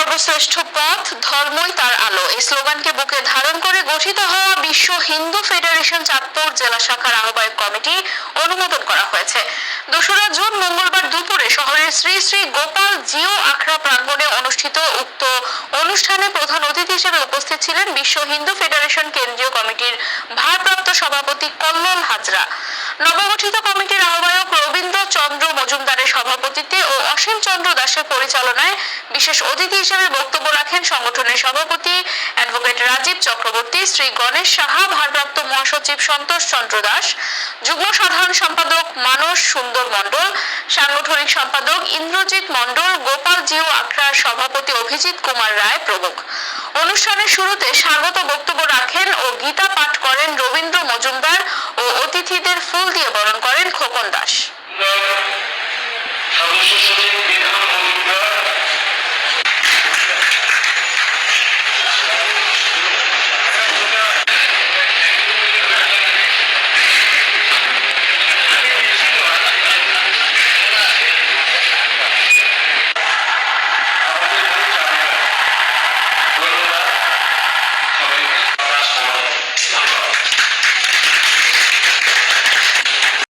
সর্বশ্রেষ্ঠ পথ, ধর্মই তার আলো এই স্লোগানকে বুকে ধারণ করে গঠিত হওয়া বিশ্ব হিন্দু ফেডারেশন চাঁদপুর জেলা শাখার আহ্বায়ক কমিটি অনুমোদন করা হয়েছে। 2রা জুন মঙ্গলবার দুপুরে শহরের শ্রী শ্রী গোপাল জিও আখড়া প্রাঙ্গণে অনুষ্ঠিত উক্ত অনুষ্ঠানে প্রধান অতিথি হিসেবে উপস্থিত ছিলেন বিশ্ব হিন্দু ফেডারেশন কেন্দ্রীয় কমিটির ভারপ্রাপ্ত সভাপতি কল্লোল হাজরা। নবগঠিত কমিটির আহ্বায়ক রবীন্দ্র চন্দ্র মজুমদারের সভাপতিত্বে ও অসীম চন্দ্র দাসের পরিচালনায় বিশেষ অতিথি হিসেবে বক্তব্য রাখেন সংগঠনের সভাপতি অ্যাডভোকেট রাজীব চক্রবর্তী, শ্রী গণেশ সাহা, ভারপ্রাপ্ত মহাসচিব সন্তোষ চন্দ্র দাস, যুগ্ম সাধারণ সম্পাদক মানস সুন্দর মণ্ডল, সাংগঠনিক সম্পাদক ইন্দ্রজিৎ মণ্ডল, গোপাল জিও আখড়ার সভাপতি অভিজিৎ কুমার রায় প্রমুখ। অনুষ্ঠানের শুরুতে স্বাগত বক্তব্য রাখেন ও গীতা পাঠ করেন রবীন্দ্র মজুমদার ও অতিথিদের ফুল দিয়ে বরণ করেন খোকন দাস।